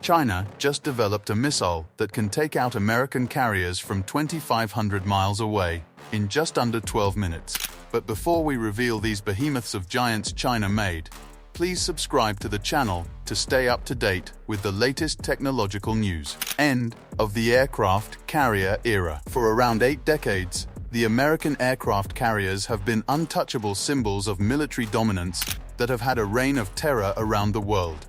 China just developed a missile that can take out American carriers from 2,500 miles away in just under 12 minutes. But before we reveal these behemoths of giants China made, please subscribe to the channel to stay up to date with the latest technological news. End of the aircraft carrier era. For around 8 decades, the American aircraft carriers have been untouchable symbols of military dominance that have had a reign of terror around the world.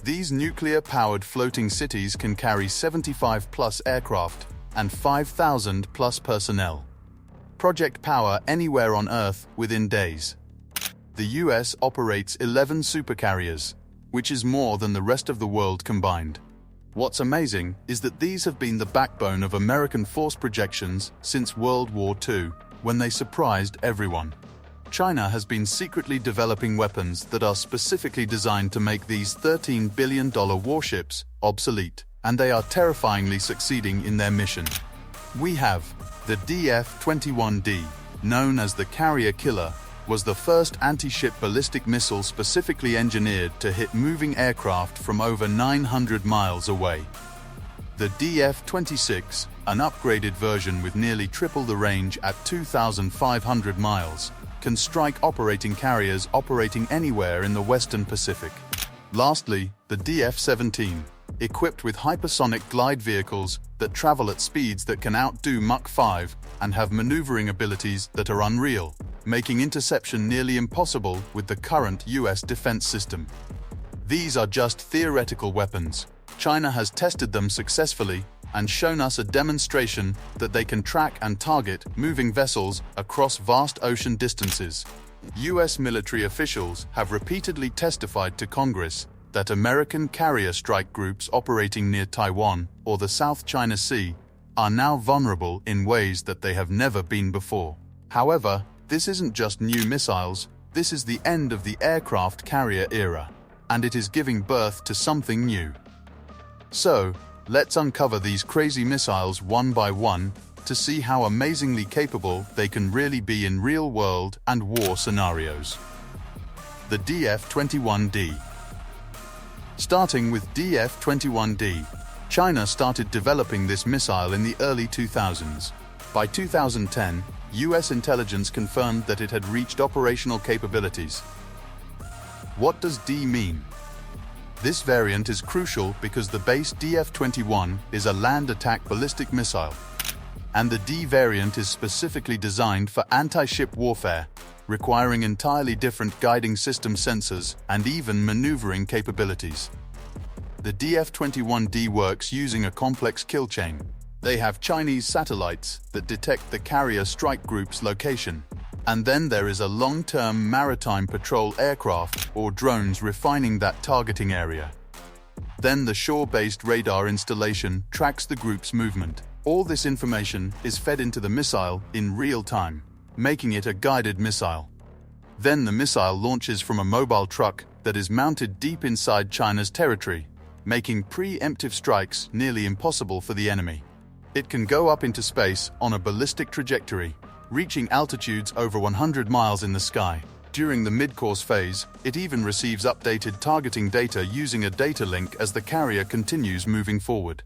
These nuclear-powered floating cities can carry 75-plus aircraft and 5,000-plus personnel. Project power anywhere on Earth within days. The US operates 11 supercarriers, which is more than the rest of the world combined. What's amazing is that these have been the backbone of American force projections since World War II, when they surprised everyone. China has been secretly developing weapons that are specifically designed to make these $13 billion warships obsolete, and they are terrifyingly succeeding in their mission. We have the DF-21D, known as the Carrier Killer, was the first anti-ship ballistic missile specifically engineered to hit moving aircraft from over 900 miles away. The DF-26, an upgraded version with nearly triple the range at 2,500 miles, can strike operating carriers operating anywhere in the Western Pacific. Lastly, the DF-17, equipped with hypersonic glide vehicles that travel at speeds that can outdo Mach 5 and have maneuvering abilities that are unreal, making interception nearly impossible with the current US defense system. These are just theoretical weapons. China has tested them successfully and shown us a demonstration that they can track and target moving vessels across vast ocean distances. US military officials have repeatedly testified to Congress that American carrier strike groups operating near Taiwan or the South China Sea are now vulnerable in ways that they have never been before. However, this isn't just new missiles, this is the end of the aircraft carrier era, and it is giving birth to something new. So, let's uncover these crazy missiles one by one to see how amazingly capable they can really be in real-world and war scenarios. The DF-21D. Starting with DF-21D, China started developing this missile in the early 2000s. By 2010, US intelligence confirmed that it had reached operational capabilities. What does D mean? This variant is crucial because the base DF-21 is a land attack ballistic missile, and the D variant is specifically designed for anti-ship warfare, requiring entirely different guiding system sensors and even maneuvering capabilities. The DF-21D works using a complex kill chain. They have Chinese satellites that detect the carrier strike group's location, and then there is a long-term maritime patrol aircraft or drones refining that targeting area. Then the shore-based radar installation tracks the group's movement. All this information is fed into the missile in real time, making it a guided missile. Then the missile launches from a mobile truck that is mounted deep inside China's territory, making preemptive strikes nearly impossible for the enemy. It can go up into space on a ballistic trajectory, reaching altitudes over 100 miles in the sky. During the mid-course phase, it even receives updated targeting data using a data link as the carrier continues moving forward.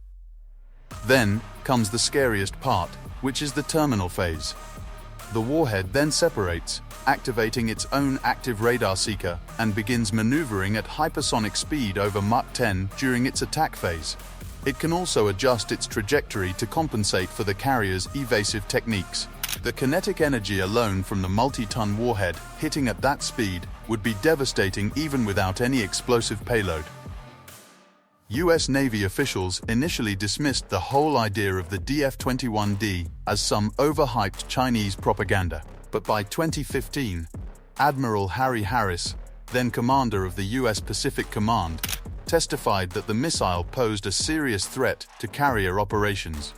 Then comes the scariest part, which is the terminal phase. The warhead then separates, activating its own active radar seeker, and begins maneuvering at hypersonic speed over Mach 10 during its attack phase. It can also adjust its trajectory to compensate for the carrier's evasive techniques. The kinetic energy alone from the multi-ton warhead hitting at that speed would be devastating even without any explosive payload. US Navy officials initially dismissed the whole idea of the DF-21D as some overhyped Chinese propaganda, but by 2015, Admiral Harry Harris, then commander of the US Pacific Command, testified that the missile posed a serious threat to carrier operations.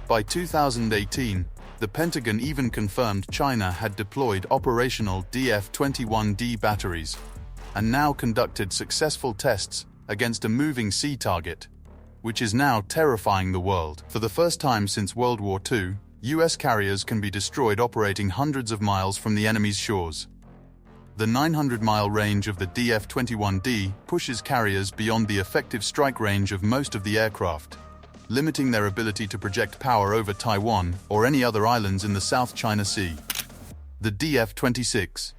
By 2018, the Pentagon even confirmed China had deployed operational DF-21D batteries and now conducted successful tests against a moving sea target, which is now terrifying the world. For the first time since World War II, US carriers can be destroyed operating hundreds of miles from the enemy's shores. The 900-mile range of the DF-21D pushes carriers beyond the effective strike range of most of the aircraft, limiting their ability to project power over Taiwan or any other islands in the South China Sea. The DF-26.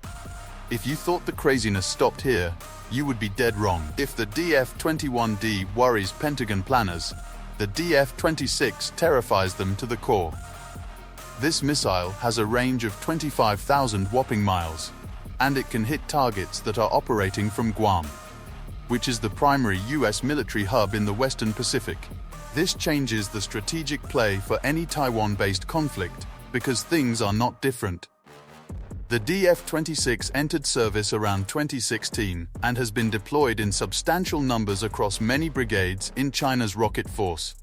If you thought the craziness stopped here, you would be dead wrong. If the DF-21D worries Pentagon planners, the DF-26 terrifies them to the core. This missile has a range of 25,000 whopping miles, and it can hit targets that are operating from Guam, which is the primary US military hub in the Western Pacific. This changes the strategic play for any Taiwan-based conflict because things are not different. The DF-26 entered service around 2016 and has been deployed in substantial numbers across many brigades in China's rocket force.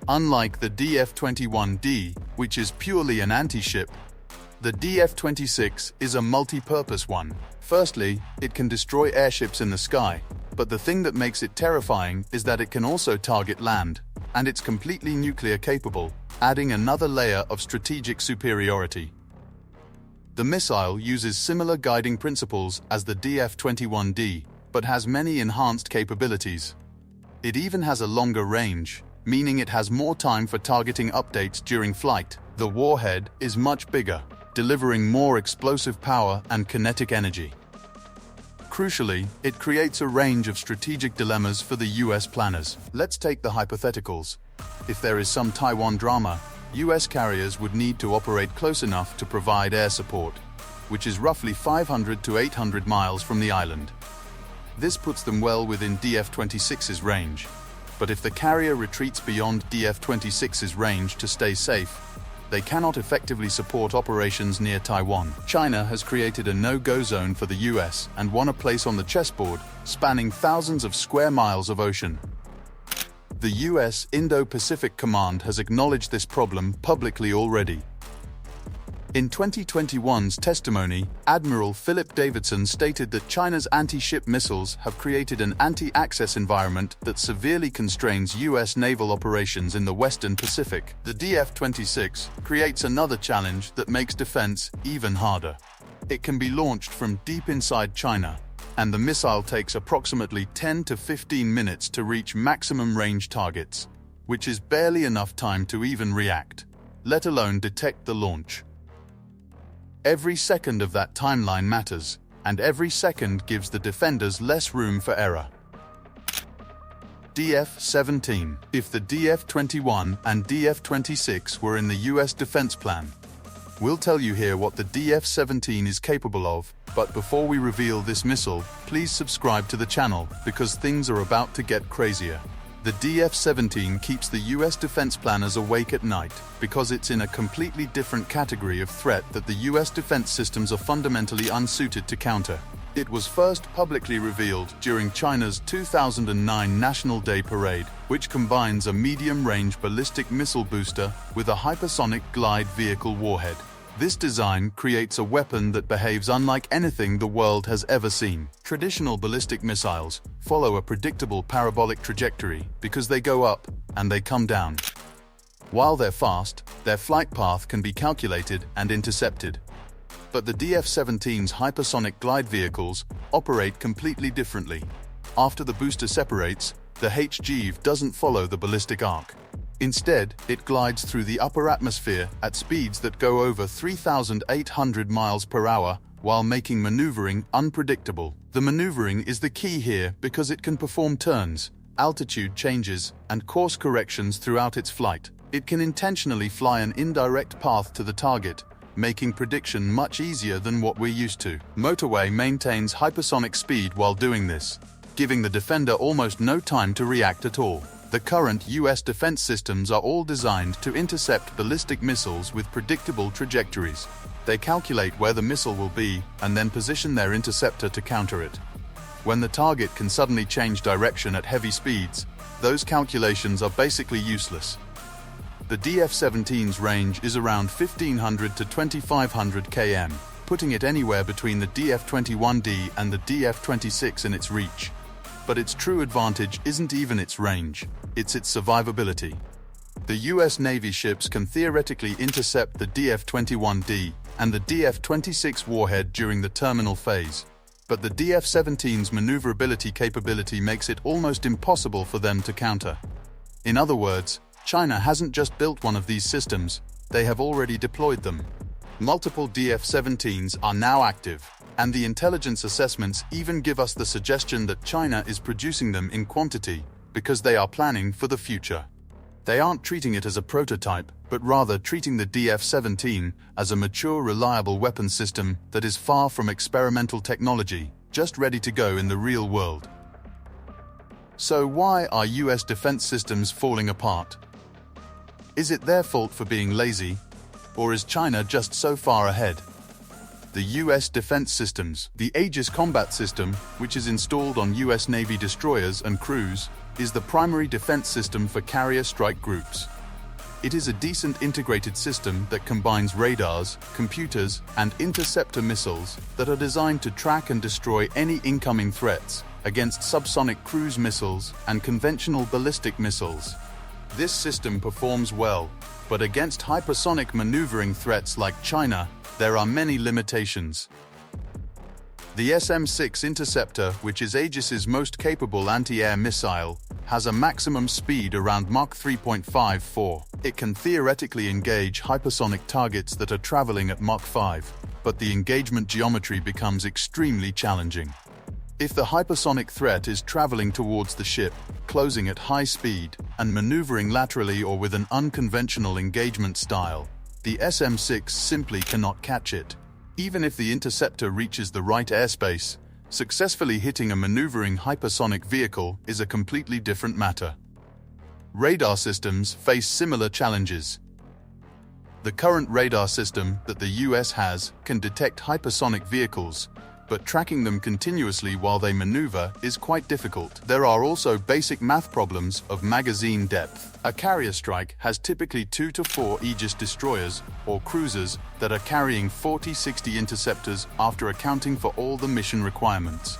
Unlike the DF-21D, which is purely an anti-ship, the DF-26 is a multi-purpose one. Firstly, it can destroy airships in the sky, but the thing that makes it terrifying is that it can also target land, and it's completely nuclear capable, adding another layer of strategic superiority. The missile uses similar guiding principles as the DF-21D, but has many enhanced capabilities. It even has a longer range, meaning it has more time for targeting updates during flight. The warhead is much bigger, delivering more explosive power and kinetic energy. Crucially, it creates a range of strategic dilemmas for the US planners. Let's take the hypotheticals. If there is some Taiwan drama, US carriers would need to operate close enough to provide air support, which is roughly 500 to 800 miles from the island. This puts them well within DF-26's range. But if the carrier retreats beyond DF-26's range to stay safe, they cannot effectively support operations near Taiwan. China has created a no-go zone for the US and won a place on the chessboard, spanning thousands of square miles of ocean. The US Indo-Pacific Command has acknowledged this problem publicly already. In 2021's testimony, Admiral Philip Davidson stated that China's anti-ship missiles have created an anti-access environment that severely constrains US naval operations in the Western Pacific. The DF-26 creates another challenge that makes defense even harder. It can be launched from deep inside China, and the missile takes approximately 10 to 15 minutes to reach maximum range targets, which is barely enough time to even react, let alone detect the launch. Every second of that timeline matters, and every second gives the defenders less room for error. DF-17. If the DF-21 and DF-26 were in the US defense plan, we'll tell you here what the DF-17 is capable of, but before we reveal this missile, please subscribe to the channel because things are about to get crazier. The DF-17 keeps the US defense planners awake at night because it's in a completely different category of threat that the US defense systems are fundamentally unsuited to counter. It was first publicly revealed during China's 2009 National Day Parade, which combines a medium-range ballistic missile booster with a hypersonic glide vehicle warhead. This design creates a weapon that behaves unlike anything the world has ever seen. Traditional ballistic missiles follow a predictable parabolic trajectory because they go up and they come down. While they're fast, their flight path can be calculated and intercepted. But the DF-17's hypersonic glide vehicles operate completely differently. After the booster separates, the HGV doesn't follow the ballistic arc. Instead, it glides through the upper atmosphere at speeds that go over 3,800 miles per hour while making maneuvering unpredictable. The maneuvering is the key here because it can perform turns, altitude changes, and course corrections throughout its flight. It can intentionally fly an indirect path to the target, making prediction much easier than what we're used to. Motorway maintains hypersonic speed while doing this, giving the defender almost no time to react at all. The current US defense systems are all designed to intercept ballistic missiles with predictable trajectories. They calculate where the missile will be and then position their interceptor to counter it. When the target can suddenly change direction at heavy speeds, those calculations are basically useless. The DF-17's range is around 1,500 to 2,500 km, putting it anywhere between the DF-21D and the DF-26 in its reach. But its true advantage isn't even its range, it's its survivability. The US Navy ships can theoretically intercept the DF-21D and the DF-26 warhead during the terminal phase, but the DF-17's maneuverability capability makes it almost impossible for them to counter. In other words, China hasn't just built one of these systems, they have already deployed them. Multiple DF-17s are now active, and the intelligence assessments even give us the suggestion that China is producing them in quantity because they are planning for the future. They aren't treating it as a prototype, but rather treating the DF-17 as a mature, reliable weapon system that is far from experimental technology, just ready to go in the real world. So why are US defense systems falling apart? Is it their fault for being lazy, or is China just so far ahead? The US defense systems, the Aegis combat system, which is installed on US Navy destroyers and crews, is the primary defense system for carrier strike groups. It is a decent integrated system that combines radars, computers, and interceptor missiles that are designed to track and destroy any incoming threats against subsonic cruise missiles and conventional ballistic missiles. This system performs well, but against hypersonic maneuvering threats like China, there are many limitations. The SM-6 interceptor, which is Aegis's most capable anti-air missile, has a maximum speed around Mach 3.54. It can theoretically engage hypersonic targets that are traveling at Mach 5, but the engagement geometry becomes extremely challenging. If the hypersonic threat is traveling towards the ship, closing at high speed, and maneuvering laterally or with an unconventional engagement style, the SM-6 simply cannot catch it. Even if the interceptor reaches the right airspace, successfully hitting a maneuvering hypersonic vehicle is a completely different matter. Radar systems face similar challenges. The current radar system that the US has can detect hypersonic vehicles, but tracking them continuously while they maneuver is quite difficult. There are also basic math problems of magazine depth. A carrier strike has typically 2 to 4 Aegis destroyers or cruisers that are carrying 40-60 interceptors after accounting for all the mission requirements.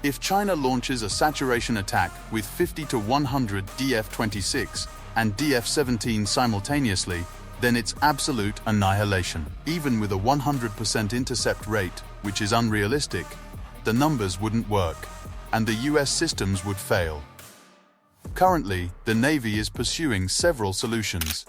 If China launches a saturation attack with 50 to 100 DF-26 and DF-17 simultaneously, then it's absolute annihilation. Even with a 100% intercept rate, which is unrealistic, the numbers wouldn't work, and the US systems would fail. Currently, the Navy is pursuing several solutions.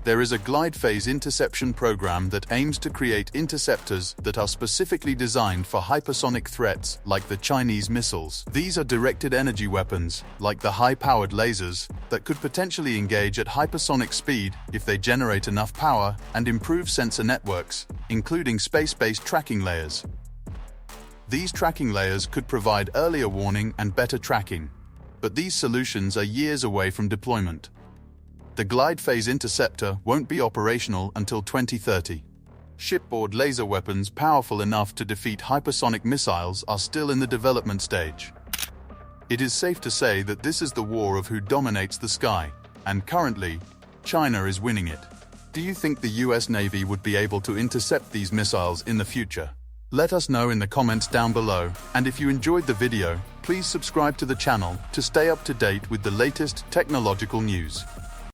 There is a glide phase interception program that aims to create interceptors that are specifically designed for hypersonic threats like the Chinese missiles. These are directed energy weapons, like the high-powered lasers, that could potentially engage at hypersonic speed if they generate enough power and improve sensor networks, including space-based tracking layers. These tracking layers could provide earlier warning and better tracking, but these solutions are years away from deployment. The glide phase interceptor won't be operational until 2030. Shipboard laser weapons powerful enough to defeat hypersonic missiles are still in the development stage. It is safe to say that this is the war of who dominates the sky, and currently, China is winning it. Do you think the US Navy would be able to intercept these missiles in the future? Let us know in the comments down below, and if you enjoyed the video, please subscribe to the channel to stay up to date with the latest technological news.